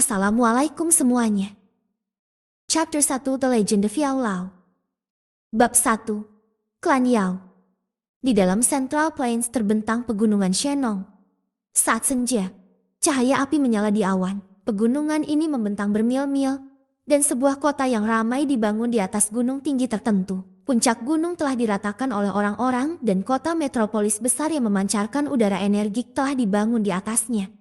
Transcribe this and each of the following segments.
Assalamualaikum semuanya. Chapter 1 The Legend of Yao Lao. Bab 1. Klan Yao. Di dalam Central Plains terbentang pegunungan Shenong. Saat senja, cahaya api menyala di awan. Pegunungan ini membentang bermil-mil, dan sebuah kota yang ramai dibangun di atas gunung tinggi tertentu. Puncak gunung telah diratakan oleh orang-orang dan kota metropolis besar yang memancarkan udara energik telah dibangun di atasnya.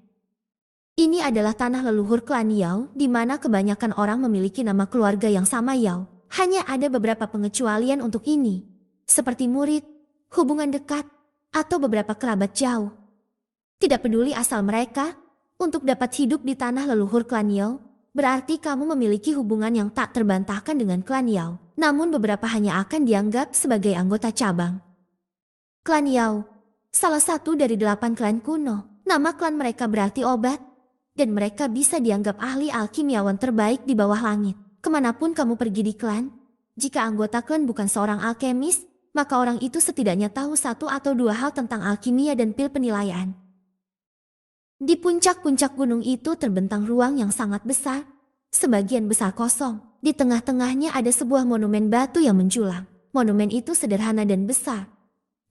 Ini adalah tanah leluhur klan Yao, di mana kebanyakan orang memiliki nama keluarga yang sama Yao. Hanya ada beberapa pengecualian untuk ini, seperti murid, hubungan dekat, atau beberapa kerabat jauh. Tidak peduli asal mereka, untuk dapat hidup di tanah leluhur klan Yao, berarti kamu memiliki hubungan yang tak terbantahkan dengan klan Yao. Namun beberapa hanya akan dianggap sebagai anggota cabang. Klan Yao, salah satu dari 8 klan kuno. Nama klan mereka berarti obat, dan mereka bisa dianggap ahli alkimiawan terbaik di bawah langit. Kemanapun kamu pergi di klan, jika anggota klan bukan seorang alkemis, maka orang itu setidaknya tahu 1 atau 2 hal tentang alkimia dan pil penilaian. Di puncak-puncak gunung itu terbentang ruang yang sangat besar, sebagian besar kosong. Di tengah-tengahnya ada sebuah monumen batu yang menjulang. Monumen itu sederhana dan besar,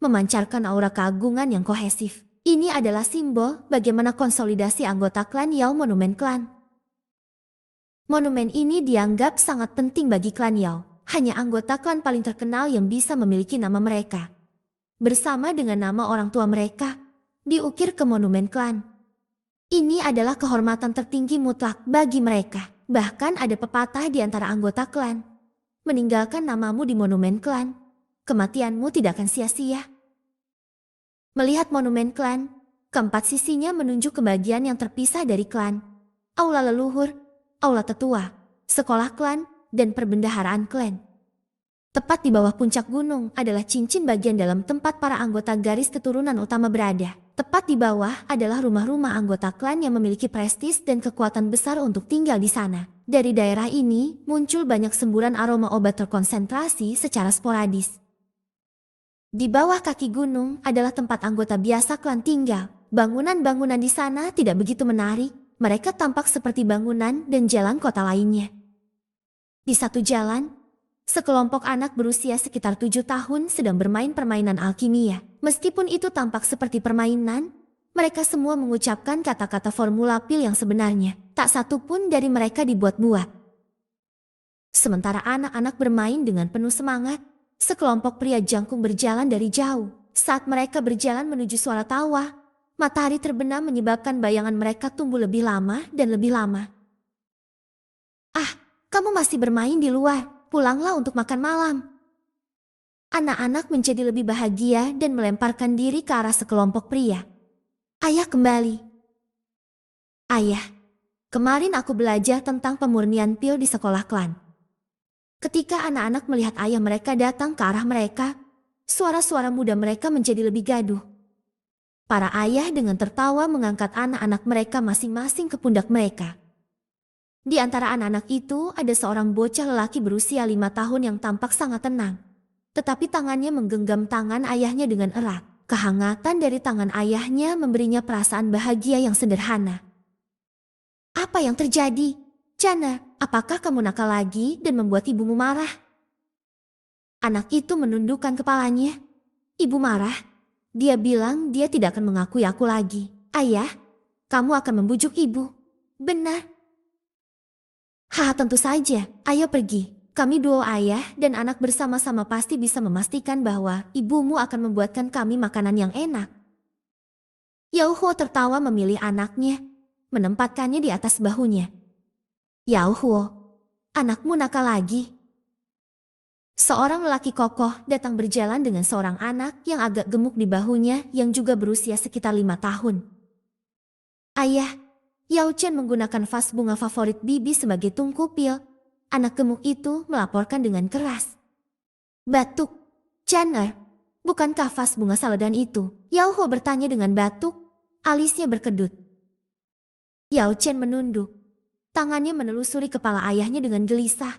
memancarkan aura keagungan yang kohesif. Ini adalah simbol bagaimana konsolidasi anggota klan Yao Monumen Klan. Monumen ini dianggap sangat penting bagi klan Yao. Hanya anggota klan paling terkenal yang bisa memiliki nama mereka, bersama dengan nama orang tua mereka, diukir ke monumen klan. Ini adalah kehormatan tertinggi mutlak bagi mereka. Bahkan ada pepatah di antara anggota klan, meninggalkan namamu di monumen klan, kematianmu tidak akan sia-sia. Melihat monumen klan, keempat sisinya menunjuk ke bagian yang terpisah dari klan. Aula leluhur, aula tetua, sekolah klan, dan perbendaharaan klan. Tepat di bawah puncak gunung adalah cincin bagian dalam tempat para anggota garis keturunan utama berada. Tepat di bawah adalah rumah-rumah anggota klan yang memiliki prestis dan kekuatan besar untuk tinggal di sana. Dari daerah ini, muncul banyak semburan aroma obat terkonsentrasi secara sporadis. Di bawah kaki gunung adalah tempat anggota biasa klan tinggal. Bangunan-bangunan di sana tidak begitu menarik. Mereka tampak seperti bangunan dan jalan kota lainnya. Di satu jalan, sekelompok anak berusia sekitar 7 tahun sedang bermain permainan alkimia. Meskipun itu tampak seperti permainan, mereka semua mengucapkan kata-kata formula pil yang sebenarnya. Tak satu pun dari mereka dibuat-buat. Sementara anak-anak bermain dengan penuh semangat, sekelompok pria jangkung berjalan dari jauh. Saat mereka berjalan menuju suara tawa, matahari terbenam menyebabkan bayangan mereka tumbuh lebih lama dan lebih lama. "Ah, kamu masih bermain di luar, pulanglah untuk makan malam." Anak-anak menjadi lebih bahagia dan melemparkan diri ke arah sekelompok pria. "Ayah kembali." "Ayah, kemarin aku belajar tentang pemurnian pil di sekolah klan." Ketika anak-anak melihat ayah mereka datang ke arah mereka, suara-suara muda mereka menjadi lebih gaduh. Para ayah dengan tertawa mengangkat anak-anak mereka masing-masing ke pundak mereka. Di antara anak-anak itu ada seorang bocah lelaki berusia 5 tahun yang tampak sangat tenang. Tetapi tangannya menggenggam tangan ayahnya dengan erat. Kehangatan dari tangan ayahnya memberinya perasaan bahagia yang sederhana. "Apa yang terjadi? Chana, apakah kamu nakal lagi dan membuat ibumu marah?" Anak itu menundukkan kepalanya. "Ibu marah? Dia bilang dia tidak akan mengakui aku lagi." "Ayah, kamu akan membujuk ibu." "Benar." "Haha, tentu saja. Ayo pergi. Kami duo ayah dan anak bersama-sama pasti bisa memastikan bahwa ibumu akan membuatkan kami makanan yang enak." Yao Huo tertawa memilih anaknya, menempatkannya di atas bahunya. "Yao Huo, anakmu nakal lagi." Seorang lelaki kokoh datang berjalan dengan seorang anak yang agak gemuk di bahunya yang juga berusia sekitar 5 tahun. "Ayah, Yao Chen menggunakan vas bunga favorit bibi sebagai tungku pil." Anak gemuk itu melaporkan dengan keras. "Batuk, Chan'er, bukankah vas bunga saladan itu?" Yao Huo bertanya dengan batuk, alisnya berkedut. Yao Chen menunduk. Tangannya menelusuri kepala ayahnya dengan gelisah.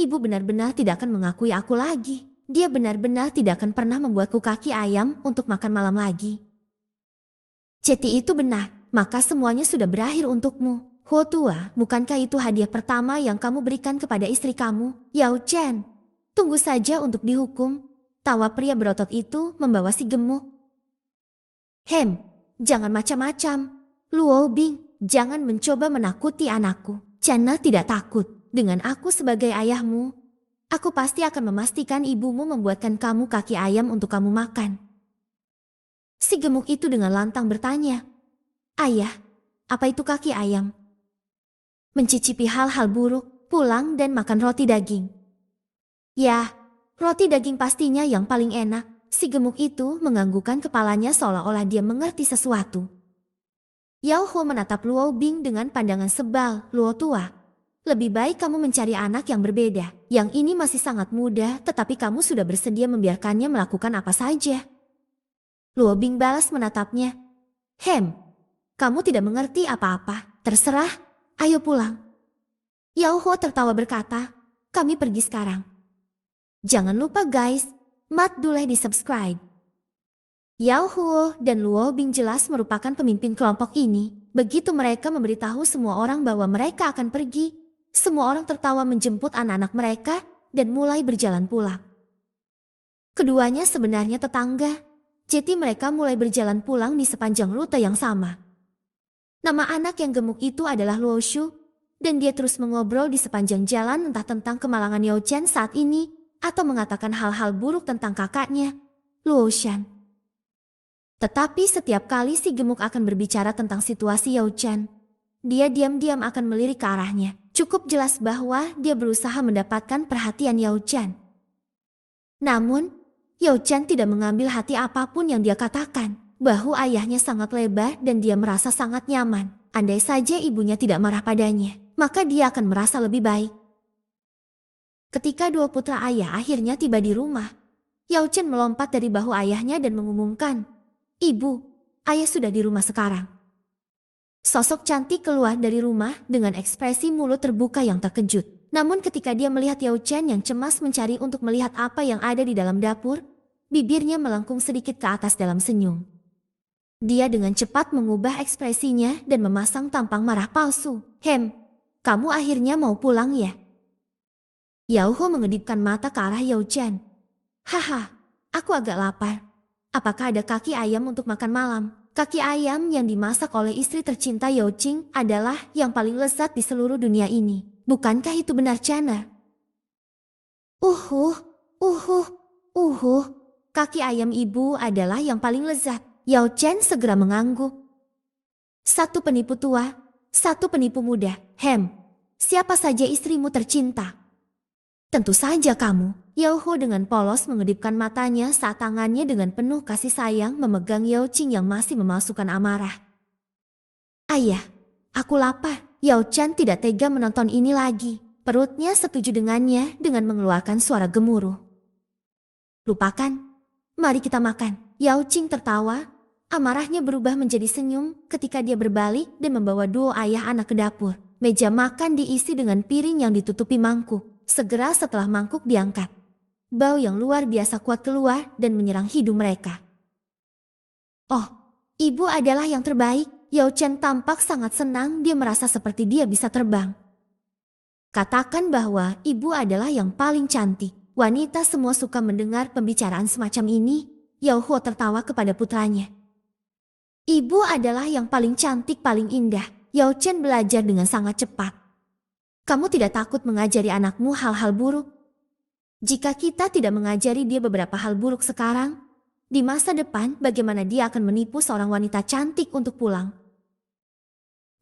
"Ibu benar-benar tidak akan mengakui aku lagi. Dia benar-benar tidak akan pernah membuatku kaki ayam untuk makan malam lagi." "Ceti itu benar, maka semuanya sudah berakhir untukmu." Ho tua, bukankah itu hadiah pertama yang kamu berikan kepada istri kamu, Yao Chen? Tunggu saja untuk dihukum. Tawa pria berotot itu membawa si gemuk. Hem, jangan macam-macam. Luo Bing, jangan mencoba menakuti anakku. Chana tidak takut. Dengan aku sebagai ayahmu, aku pasti akan memastikan ibumu membuatkan kamu kaki ayam untuk kamu makan. Si gemuk itu dengan lantang bertanya, Ayah, apa itu kaki ayam? Mencicipi hal-hal buruk, pulang dan makan roti daging. Ya, roti daging pastinya yang paling enak. Si gemuk itu menganggukkan kepalanya seolah-olah dia mengerti sesuatu. Yao Ho menatap Luo Bing dengan pandangan sebal. Luo tua, lebih baik kamu mencari anak yang berbeda. Yang ini masih sangat muda, tetapi kamu sudah bersedia membiarkannya melakukan apa saja. Luo Bing balas menatapnya. Hem, kamu tidak mengerti apa-apa. Terserah, ayo pulang. Yao Ho tertawa berkata, kami pergi sekarang. Jangan lupa guys, mat dulu di subscribe. Yao Huo dan Luo Bing jelas merupakan pemimpin kelompok ini. Begitu mereka memberitahu semua orang bahwa mereka akan pergi, semua orang tertawa menjemput anak-anak mereka dan mulai berjalan pulang. Keduanya sebenarnya tetangga, jadi mereka mulai berjalan pulang di sepanjang rute yang sama. Nama anak yang gemuk itu adalah Luo Shu, dan dia terus mengobrol di sepanjang jalan entah tentang kemalangan Yao Chen saat ini, atau mengatakan hal-hal buruk tentang kakaknya, Luo Shan. Tetapi setiap kali si gemuk akan berbicara tentang situasi Yao Chen, dia diam-diam akan melirik ke arahnya. Cukup jelas bahwa dia berusaha mendapatkan perhatian Yao Chen. Namun, Yao Chen tidak mengambil hati apapun yang dia katakan. Bahu ayahnya sangat lebar dan dia merasa sangat nyaman. Andai saja ibunya tidak marah padanya, maka dia akan merasa lebih baik. Ketika dua putra ayah akhirnya tiba di rumah, Yao Chen melompat dari bahu ayahnya dan mengumumkan, Ibu, ayah sudah di rumah sekarang. Sosok cantik keluar dari rumah dengan ekspresi mulut terbuka yang terkejut. Namun ketika dia melihat Yao Chen yang cemas mencari untuk melihat apa yang ada di dalam dapur, bibirnya melengkung sedikit ke atas dalam senyum. Dia dengan cepat mengubah ekspresinya dan memasang tampang marah palsu. Hem, kamu akhirnya mau pulang ya? Yao Ho mengedipkan mata ke arah Yao Chen. Haha, aku agak lapar. Apakah ada kaki ayam untuk makan malam? Kaki ayam yang dimasak oleh istri tercinta Yao Qing adalah yang paling lezat di seluruh dunia ini. Bukankah itu benar, Chana? Kaki ayam ibu adalah yang paling lezat. Yao Chen segera mengangguk. Satu penipu tua, satu penipu muda. Hem, siapa saja istrimu tercinta? Tentu saja kamu. Yao Ho dengan polos mengedipkan matanya saat tangannya dengan penuh kasih sayang memegang Yao Qing yang masih memasukkan amarah. Ayah, aku lapar. Yao Chen tidak tega menonton ini lagi. Perutnya setuju dengannya dengan mengeluarkan suara gemuruh. Lupakan, mari kita makan. Yao Qing tertawa, amarahnya berubah menjadi senyum ketika dia berbalik dan membawa dua ayah anak ke dapur. Meja makan diisi dengan piring yang ditutupi mangkuk. Segera setelah mangkuk diangkat, bau yang luar biasa kuat keluar dan menyerang hidung mereka. Oh, ibu adalah yang terbaik. Yao Chen tampak sangat senang, dia merasa seperti dia bisa terbang. Katakan bahwa ibu adalah yang paling cantik. Wanita semua suka mendengar pembicaraan semacam ini. Yao Ho tertawa kepada putranya. Ibu adalah yang paling cantik, paling indah. Yao Chen belajar dengan sangat cepat. Kamu tidak takut mengajari anakmu hal-hal buruk? Jika kita tidak mengajari dia beberapa hal buruk sekarang, di masa depan bagaimana dia akan menipu seorang wanita cantik untuk pulang?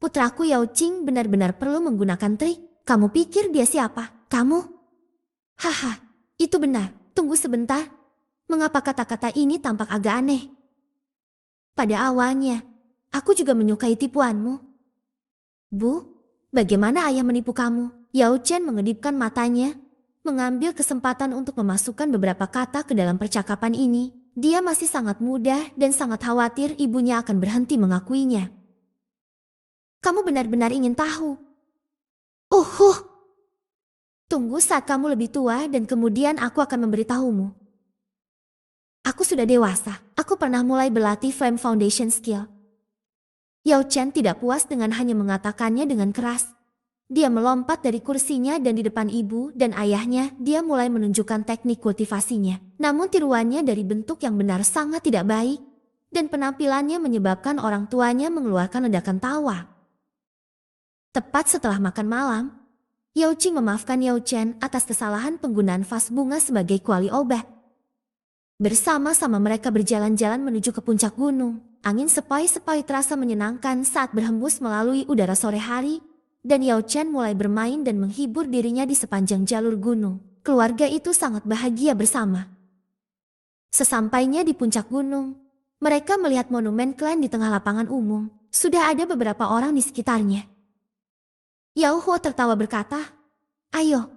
Putraku Yao Qing benar-benar perlu menggunakan trik. Kamu pikir dia siapa? Kamu? Haha, itu benar. Tunggu sebentar. Mengapa kata-kata ini tampak agak aneh? Pada awalnya, aku juga menyukai tipuanmu. Bu, bagaimana ayah menipu kamu? Yao Chen mengedipkan matanya, mengambil kesempatan untuk memasukkan beberapa kata ke dalam percakapan ini. Dia masih sangat muda dan sangat khawatir ibunya akan berhenti mengakuinya. Kamu benar-benar ingin tahu? Tunggu saat kamu lebih tua dan kemudian aku akan memberitahumu. Aku sudah dewasa. Aku pernah mulai berlatih Flame Foundation Skill. Yao Chen tidak puas dengan hanya mengatakannya dengan keras. Dia melompat dari kursinya dan di depan ibu dan ayahnya dia mulai menunjukkan teknik kultivasinya. Namun tiruannya dari bentuk yang benar sangat tidak baik dan penampilannya menyebabkan orang tuanya mengeluarkan ledakan tawa. Tepat setelah makan malam, Yao Qing memaafkan Yao Chen atas kesalahan penggunaan vas bunga sebagai kuali obat. Bersama-sama mereka berjalan-jalan menuju ke puncak gunung. Angin sepoi-sepoi terasa menyenangkan saat berhembus melalui udara sore hari, dan Yao Chen mulai bermain dan menghibur dirinya di sepanjang jalur gunung. Keluarga itu sangat bahagia bersama. Sesampainya di puncak gunung, mereka melihat monumen klan di tengah lapangan umum. Sudah ada beberapa orang di sekitarnya. Yao Huo tertawa berkata, "Ayo,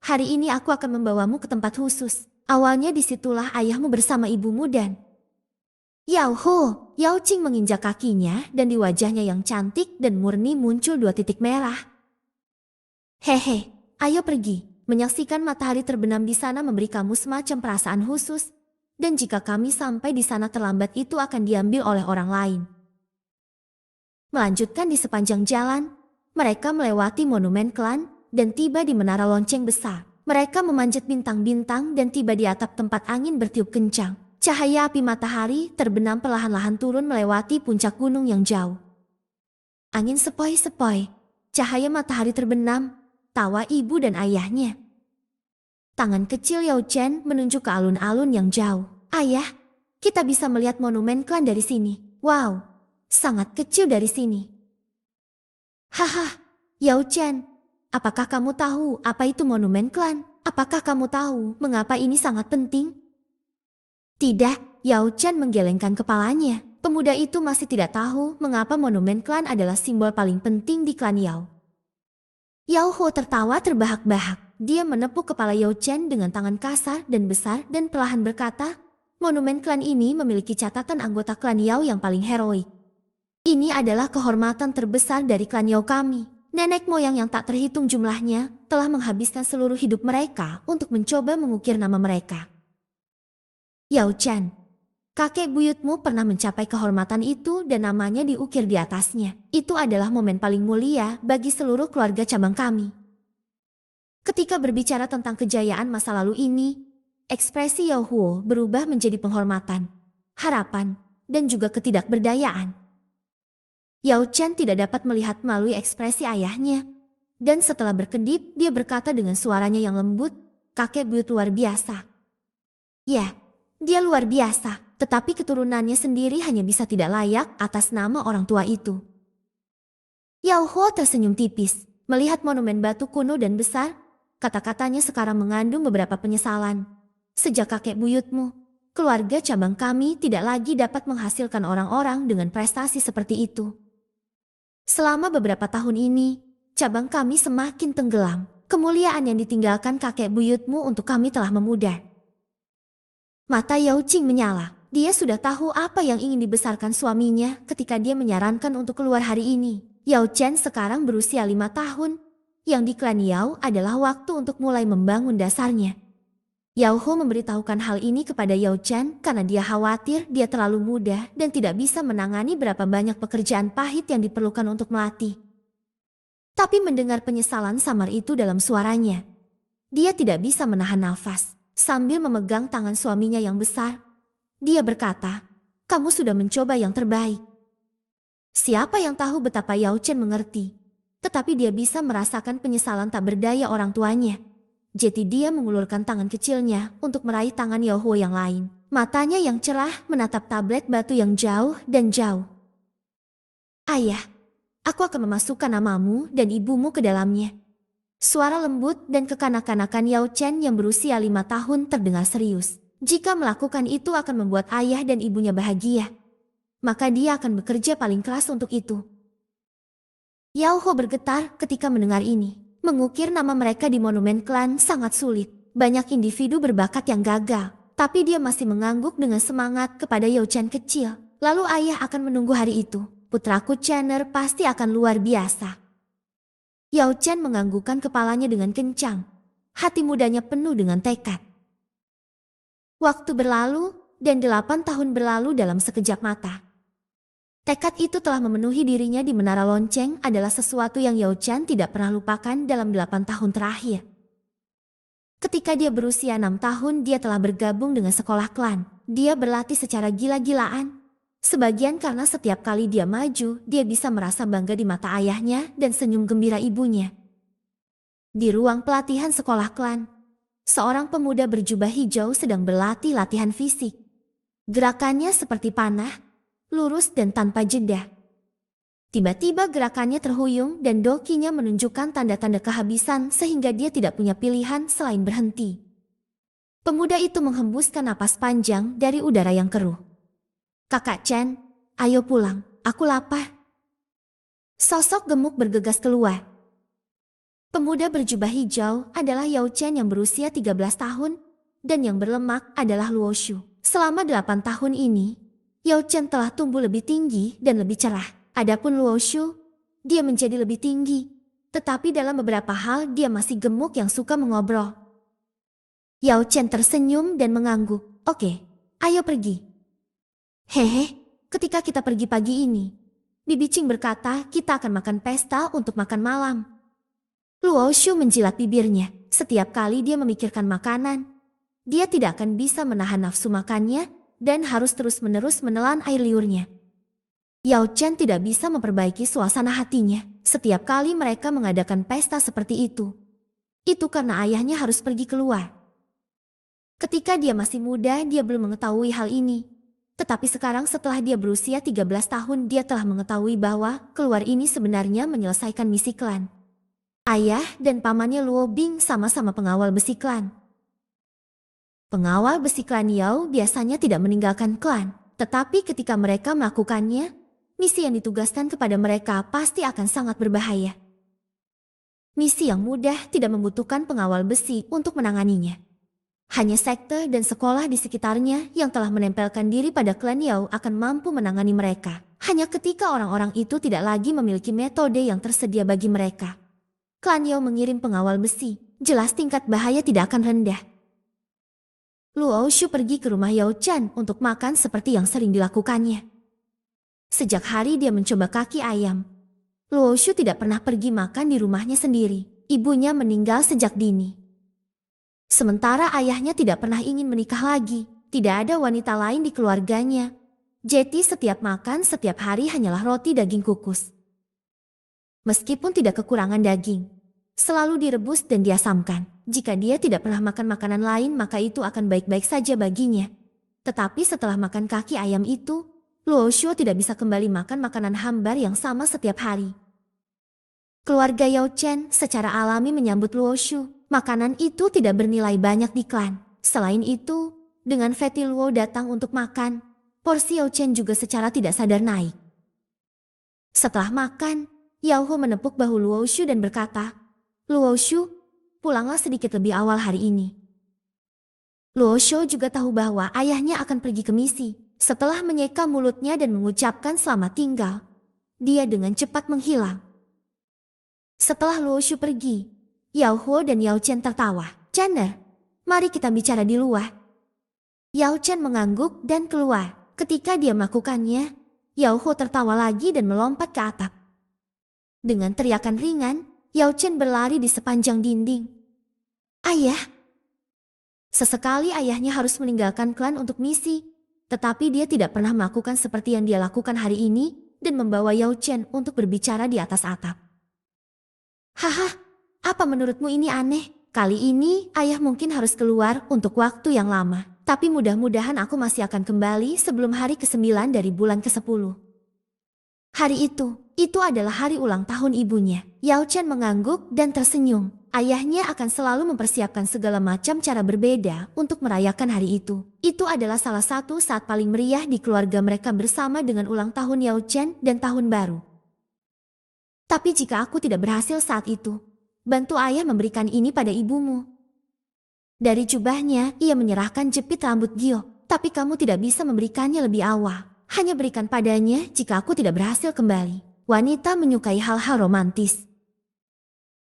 hari ini aku akan membawamu ke tempat khusus." Awalnya disitulah ayahmu bersama ibumu dan... Yao Huo, Yao Qing menginjak kakinya dan di wajahnya yang cantik dan murni muncul 2 titik merah. "Hehe, ayo pergi. Menyaksikan matahari terbenam di sana memberi kamu semacam perasaan khusus. Dan jika kami sampai di sana terlambat itu akan diambil oleh orang lain." Melanjutkan di sepanjang jalan, mereka melewati monumen klan dan tiba di menara lonceng besar. Mereka memanjat bintang-bintang dan tiba di atap tempat angin bertiup kencang. Cahaya api matahari terbenam perlahan-lahan turun melewati puncak gunung yang jauh. Angin sepoi-sepoi, cahaya matahari terbenam, tawa ibu dan ayahnya. Tangan kecil Yao Chen menunjuk ke alun-alun yang jauh. "Ayah, kita bisa melihat monumen klan dari sini. Wow, sangat kecil dari sini." "Haha, Yao Chen. Apakah kamu tahu apa itu monumen klan? Apakah kamu tahu mengapa ini sangat penting?" "Tidak," Yao Chen menggelengkan kepalanya. Pemuda itu masih tidak tahu mengapa monumen klan adalah simbol paling penting di klan Yao. Yao Huo tertawa terbahak-bahak. Dia menepuk kepala Yao Chen dengan tangan kasar dan besar dan perlahan berkata, "Monumen klan ini memiliki catatan anggota klan Yao yang paling heroik. Ini adalah kehormatan terbesar dari klan Yao kami. Nenek moyang yang tak terhitung jumlahnya telah menghabiskan seluruh hidup mereka untuk mencoba mengukir nama mereka." "Yao Chen, kakek buyutmu pernah mencapai kehormatan itu dan namanya diukir di atasnya. Itu adalah momen paling mulia bagi seluruh keluarga cabang kami." Ketika berbicara tentang kejayaan masa lalu ini, ekspresi Yao Huo berubah menjadi penghormatan, harapan, dan juga ketidakberdayaan. Yao Chen tidak dapat melihat melalui ekspresi ayahnya. Dan setelah berkedip, dia berkata dengan suaranya yang lembut, "Kakek buyut luar biasa." "Ya, dia luar biasa, tetapi keturunannya sendiri hanya bisa tidak layak atas nama orang tua itu." Yao Huo tersenyum tipis, melihat monumen batu kuno dan besar. Kata-katanya sekarang mengandung beberapa penyesalan. "Sejak kakek buyutmu, keluarga cabang kami tidak lagi dapat menghasilkan orang-orang dengan prestasi seperti itu. Selama beberapa tahun ini, cabang kami semakin tenggelam. Kemuliaan yang ditinggalkan kakek buyutmu untuk kami telah memudar." Mata Yao Qing menyala. Dia sudah tahu apa yang ingin dibesarkan suaminya ketika dia menyarankan untuk keluar hari ini. Yao Chen sekarang berusia 5 tahun. Yang di klan Yao adalah waktu untuk mulai membangun dasarnya. Yao Huo memberitahukan hal ini kepada Yao Chen karena dia khawatir dia terlalu muda dan tidak bisa menangani berapa banyak pekerjaan pahit yang diperlukan untuk melatih. Tapi mendengar penyesalan samar itu dalam suaranya, dia tidak bisa menahan nafas. Sambil memegang tangan suaminya yang besar, dia berkata, "Kamu sudah mencoba yang terbaik." Siapa yang tahu betapa Yao Chen mengerti, tetapi dia bisa merasakan penyesalan tak berdaya orang tuanya. Jadi dia mengulurkan tangan kecilnya untuk meraih tangan Yao Huo yang lain. Matanya yang cerah menatap tablet batu yang jauh dan jauh. "Ayah, aku akan memasukkan namamu dan ibumu ke dalamnya." Suara lembut dan kekanak-kanakan Yao Chen yang berusia 5 tahun terdengar serius. Jika melakukan itu akan membuat ayah dan ibunya bahagia, maka dia akan bekerja paling keras untuk itu. Yao Huo bergetar ketika mendengar ini. Mengukir nama mereka di monumen klan sangat sulit. Banyak individu berbakat yang gagal, tapi dia masih mengangguk dengan semangat kepada Yao Chen kecil. Lalu ayah akan menunggu hari itu. Putraku Chener pasti akan luar biasa. Yao Chen menganggukkan kepalanya dengan kencang. Hati mudanya penuh dengan tekad. Waktu berlalu dan 8 tahun berlalu dalam sekejap mata. Tekad itu telah memenuhi dirinya di Menara Lonceng adalah sesuatu yang Yao Chen tidak pernah lupakan dalam 8 tahun terakhir. Ketika dia berusia 6 tahun, dia telah bergabung dengan sekolah klan. Dia berlatih secara gila-gilaan. Sebagian karena setiap kali dia maju, dia bisa merasa bangga di mata ayahnya dan senyum gembira ibunya. Di ruang pelatihan sekolah klan, seorang pemuda berjubah hijau sedang berlatih latihan fisik. Gerakannya seperti panah, lurus dan tanpa jeda. Tiba-tiba gerakannya terhuyung dan dokinya menunjukkan tanda-tanda kehabisan sehingga dia tidak punya pilihan selain berhenti. Pemuda itu menghembuskan napas panjang dari udara yang keruh. "Kakak Chen, ayo pulang, aku lapar." Sosok gemuk bergegas keluar. Pemuda berjubah hijau adalah Yao Chen yang berusia 13 tahun dan yang berlemak adalah Luo Shu. Selama 8 tahun ini, Yao Chen telah tumbuh lebih tinggi dan lebih cerah. Adapun Luo Shu, dia menjadi lebih tinggi. Tetapi dalam beberapa hal dia masih gemuk yang suka mengobrol. Yao Chen tersenyum dan mengangguk. "Oke, ayo pergi." "Hehe, ketika kita pergi pagi ini," Bibi Qing berkata, "kita akan makan pesta untuk makan malam." Luo Shu menjilat bibirnya. Setiap kali dia memikirkan makanan, dia tidak akan bisa menahan nafsu makannya dan harus terus-menerus menelan air liurnya. Yao Chen tidak bisa memperbaiki suasana hatinya setiap kali mereka mengadakan pesta seperti itu. Itu karena ayahnya harus pergi keluar. Ketika dia masih muda, dia belum mengetahui hal ini. Tetapi sekarang setelah dia berusia 13 tahun, dia telah mengetahui bahwa keluar ini sebenarnya menyelesaikan misi klan. Ayah dan pamannya Luo Bing sama-sama pengawal besi klan. Pengawal besi klan Yao biasanya tidak meninggalkan klan, tetapi ketika mereka melakukannya, misi yang ditugaskan kepada mereka pasti akan sangat berbahaya. Misi yang mudah tidak membutuhkan pengawal besi untuk menanganinya. Hanya sekte dan sekolah di sekitarnya yang telah menempelkan diri pada klan Yao akan mampu menangani mereka. Hanya ketika orang-orang itu tidak lagi memiliki metode yang tersedia bagi mereka. Klan Yao mengirim pengawal besi, jelas tingkat bahaya tidak akan rendah. Luo Shu pergi ke rumah Yao Chen untuk makan seperti yang sering dilakukannya. Sejak hari dia mencoba kaki ayam, Luo Shu tidak pernah pergi makan di rumahnya sendiri. Ibunya meninggal sejak dini. Sementara ayahnya tidak pernah ingin menikah lagi. Tidak ada wanita lain di keluarganya. Jadi setiap makan setiap hari hanyalah roti daging kukus. Meskipun tidak kekurangan daging, selalu direbus dan diasamkan. Jika dia tidak pernah makan makanan lain maka itu akan baik-baik saja baginya. Tetapi setelah makan kaki ayam itu, Luo Shu tidak bisa kembali makan makanan hambar yang sama setiap hari. Keluarga Yao Chen secara alami menyambut Luo Shu. Makanan itu tidak bernilai banyak di klan. Selain itu, dengan Fatty Luo datang untuk makan, porsi Yao Chen juga secara tidak sadar naik. Setelah makan, Yao Ho menepuk bahu Luo Shu dan berkata, "Luo Shu, pulanglah sedikit lebih awal hari ini." Luo Shu juga tahu bahwa ayahnya akan pergi ke misi. Setelah menyeka mulutnya dan mengucapkan selamat tinggal, dia dengan cepat menghilang. Setelah Luo Shu pergi, Yao Ho dan Yao Chen tertawa. "Chandler, mari kita bicara di luar." Yao Chen mengangguk dan keluar. Ketika dia melakukannya, Yao Ho tertawa lagi dan melompat ke atap. Dengan teriakan ringan, Yao Chen berlari di sepanjang dinding. "Ayah!" Sesekali ayahnya harus meninggalkan klan untuk misi, tetapi dia tidak pernah melakukan seperti yang dia lakukan hari ini dan membawa Yao Chen untuk berbicara di atas atap. "Haha, apa menurutmu ini aneh? Kali ini ayah mungkin harus keluar untuk waktu yang lama. Tapi mudah-mudahan aku masih akan kembali sebelum hari ke-9 dari bulan ke-10. Hari itu adalah hari ulang tahun ibunya." Yao Chen mengangguk dan tersenyum. Ayahnya akan selalu mempersiapkan segala macam cara berbeda untuk merayakan hari itu. Itu adalah salah satu saat paling meriah di keluarga mereka bersama dengan ulang tahun Yao Chen dan tahun baru. "Tapi jika aku tidak berhasil saat itu, bantu ayah memberikan ini pada ibumu." Dari jubahnya, ia menyerahkan jepit rambut Gio. "Tapi kamu tidak bisa memberikannya lebih awal. Hanya berikan padanya jika aku tidak berhasil kembali." Wanita menyukai hal-hal romantis.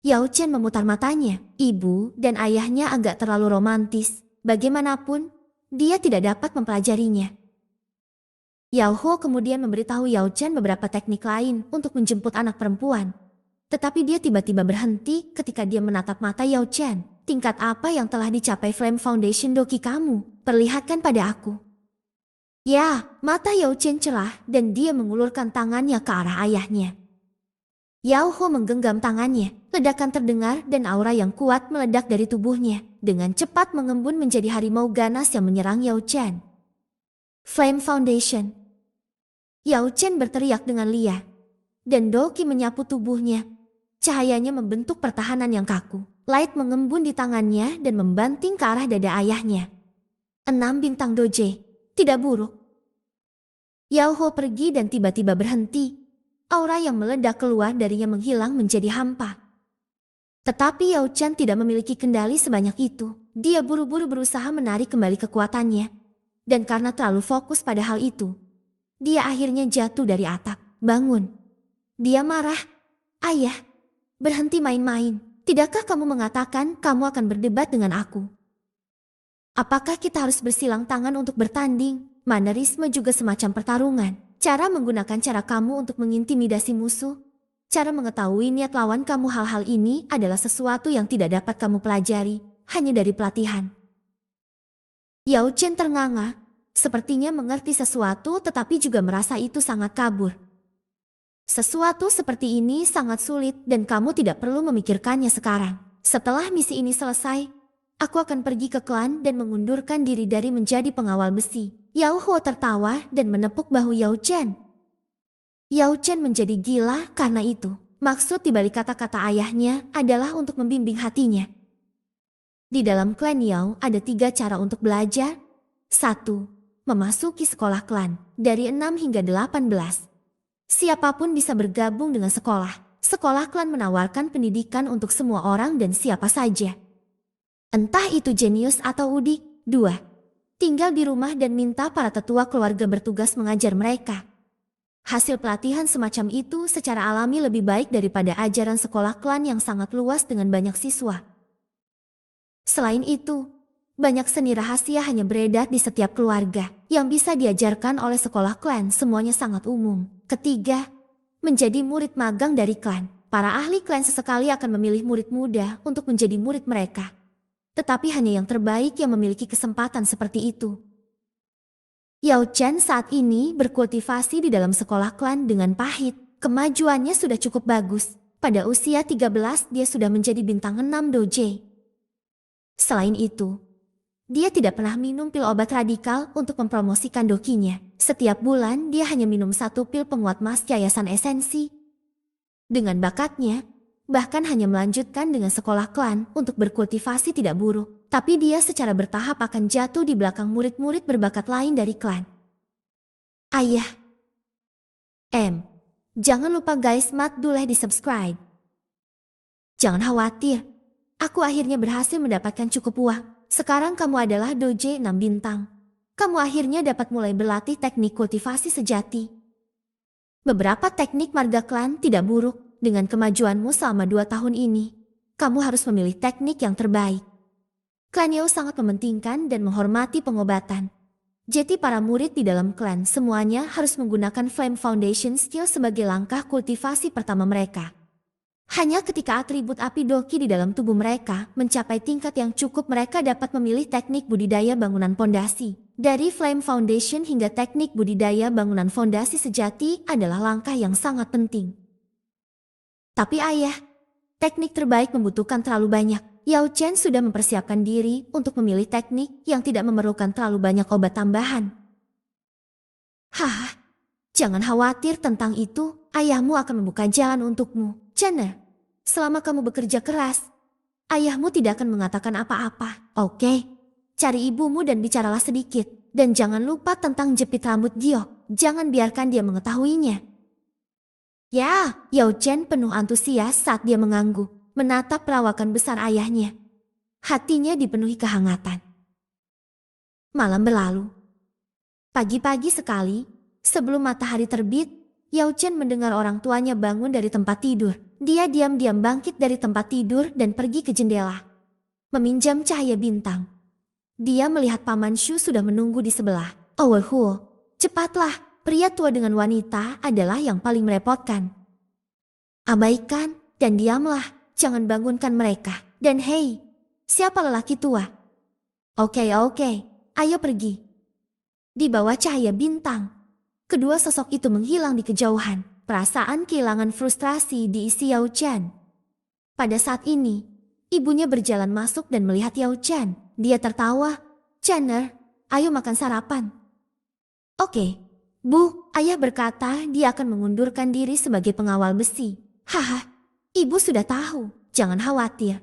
Yao Chen memutar matanya. Ibu dan ayahnya agak terlalu romantis. Bagaimanapun, dia tidak dapat mempelajarinya. Yao Huo kemudian memberitahu Yao Chen beberapa teknik lain untuk menjemput anak perempuan. Tetapi dia tiba-tiba berhenti ketika dia menatap mata Yao Chen. Tingkat apa yang telah dicapai Flame Foundation Doki kamu? Perlihatkan pada aku. Ya, mata Yao Chen cerah dan dia mengulurkan tangannya ke arah ayahnya. Yao Huo menggenggam tangannya, ledakan terdengar dan aura yang kuat meledak dari tubuhnya. Dengan cepat mengembun menjadi harimau ganas yang menyerang Yao Chen. Flame Foundation. Yao Chen berteriak dengan liar. Dan Doki menyapu tubuhnya. Cahayanya membentuk pertahanan yang kaku. Light mengembun di tangannya dan membanting ke arah dada ayahnya. 6 bintang doje. Tidak buruk. Yao Huo pergi dan tiba-tiba berhenti. Aura yang meledak keluar darinya menghilang menjadi hampa. Tetapi Yao Chen tidak memiliki kendali sebanyak itu. Dia buru-buru berusaha menarik kembali kekuatannya. Dan karena terlalu fokus pada hal itu, dia akhirnya jatuh dari atap. Bangun. Dia marah. Ayah, berhenti main-main. Tidakkah kamu mengatakan kamu akan berdebat dengan aku? Apakah kita harus bersilang tangan untuk bertanding? Mannerisme juga semacam pertarungan. Cara menggunakan cara kamu untuk mengintimidasi musuh. Cara mengetahui niat lawan kamu, hal-hal ini adalah sesuatu yang tidak dapat kamu pelajari hanya dari pelatihan. Yao Chen ternganga. Sepertinya mengerti sesuatu tetapi juga merasa itu sangat kabur. Sesuatu seperti ini sangat sulit dan kamu tidak perlu memikirkannya sekarang. Setelah misi ini selesai, aku akan pergi ke klan dan mengundurkan diri dari menjadi pengawal besi. Yao Huo tertawa dan menepuk bahu Yao Chen. Yao Chen menjadi gila karena itu. Maksud dibalik kata-kata ayahnya adalah untuk membimbing hatinya. Di dalam klan Yao ada 3 cara untuk belajar. 1. Memasuki sekolah klan, dari 6 hingga 18. Siapapun bisa bergabung dengan sekolah. Sekolah klan menawarkan pendidikan untuk semua orang dan siapa saja. Entah itu jenius atau udik. 2. Tinggal di rumah dan minta para tetua keluarga bertugas mengajar mereka. Hasil pelatihan semacam itu secara alami lebih baik daripada ajaran sekolah klan yang sangat luas dengan banyak siswa. Selain itu, banyak seni rahasia hanya beredar di setiap keluarga yang bisa diajarkan oleh sekolah klan, semuanya sangat umum. Ketiga, menjadi murid magang dari klan. Para ahli klan sesekali akan memilih murid muda untuk menjadi murid mereka. Tetapi hanya yang terbaik yang memiliki kesempatan seperti itu. Yao Chen saat ini berkultivasi di dalam sekolah klan dengan pahit. Kemajuannya sudah cukup bagus. Pada usia 13 dia sudah menjadi bintang 6 doje. Selain itu, dia tidak pernah minum pil obat radikal untuk mempromosikan dokinya. Setiap bulan dia hanya minum 1 pil penguat mas yayasan esensi. Dengan bakatnya, bahkan hanya melanjutkan dengan sekolah klan untuk berkultivasi tidak buruk. Tapi dia secara bertahap akan jatuh di belakang murid-murid berbakat lain dari klan. Ayah. Jangan lupa guys, mat duleh di subscribe. Jangan khawatir. Aku akhirnya berhasil mendapatkan cukup uang. Sekarang kamu adalah doje 6 bintang. Kamu akhirnya dapat mulai berlatih teknik kultivasi sejati. Beberapa teknik marga klan tidak buruk. Dengan kemajuanmu selama 2 tahun ini, kamu harus memilih teknik yang terbaik. Klan Yao sangat mementingkan dan menghormati pengobatan. Jadi para murid di dalam klan semuanya harus menggunakan Flame Foundation Skill sebagai langkah kultivasi pertama mereka. Hanya ketika atribut api doki di dalam tubuh mereka mencapai tingkat yang cukup, mereka dapat memilih teknik budidaya bangunan fondasi. Dari Flame Foundation hingga teknik budidaya bangunan fondasi sejati adalah langkah yang sangat penting. Tapi ayah, teknik terbaik membutuhkan terlalu banyak. Yao Chen sudah mempersiapkan diri untuk memilih teknik yang tidak memerlukan terlalu banyak obat tambahan. Hah, jangan khawatir tentang itu. Ayahmu akan membuka jalan untukmu. Chen, selama kamu bekerja keras, ayahmu tidak akan mengatakan apa-apa. Oke, cari ibumu dan bicaralah sedikit. Dan jangan lupa tentang jepit rambut Giok. Jangan biarkan dia mengetahuinya. Ya, Yao Chen penuh antusias saat dia mengangguk, menatap perawakan besar ayahnya. Hatinya dipenuhi kehangatan. Malam berlalu. Pagi-pagi sekali, sebelum matahari terbit, Yao Chen mendengar orang tuanya bangun dari tempat tidur. Dia diam-diam bangkit dari tempat tidur dan pergi ke jendela, meminjam cahaya bintang. Dia melihat Paman Shu sudah menunggu di sebelah. Oh Huo, cepatlah, pria tua dengan wanita adalah yang paling merepotkan. Abaikan dan diamlah, jangan bangunkan mereka. Dan hei, siapa lelaki tua? Oke, ayo pergi. Di bawah cahaya bintang, kedua sosok itu menghilang di kejauhan. Perasaan kehilangan frustrasi diisi Yao Chen. Pada saat ini, ibunya berjalan masuk dan melihat Yao Chen. Dia tertawa. "Chenner, ayo makan sarapan." "Oke, Bu," ayah berkata dia akan mengundurkan diri sebagai pengawal besi. "Haha, ibu sudah tahu, jangan khawatir.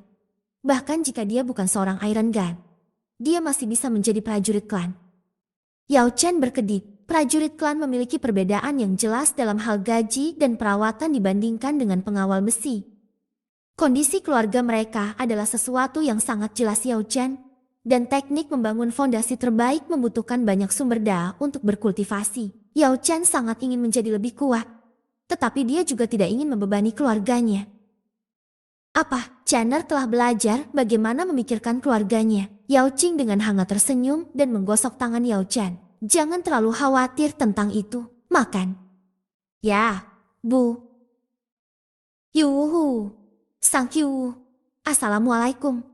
Bahkan jika dia bukan seorang Iron Gun, dia masih bisa menjadi prajurit klan." Yao Chen berkedip. Prajurit klan memiliki perbedaan yang jelas dalam hal gaji dan perawatan dibandingkan dengan pengawal besi. Kondisi keluarga mereka adalah sesuatu yang sangat jelas Yao Chen, dan teknik membangun fondasi terbaik membutuhkan banyak sumber daya untuk berkultivasi. Yao Chen sangat ingin menjadi lebih kuat, tetapi dia juga tidak ingin membebani keluarganya. "Apa, Chenner telah belajar bagaimana memikirkan keluarganya?" Yao Qing dengan hangat tersenyum dan menggosok tangan Yao Chen. "Jangan terlalu khawatir tentang itu, makan." "Ya, Bu." "Yuhu, Sang Yu, Assalamualaikum."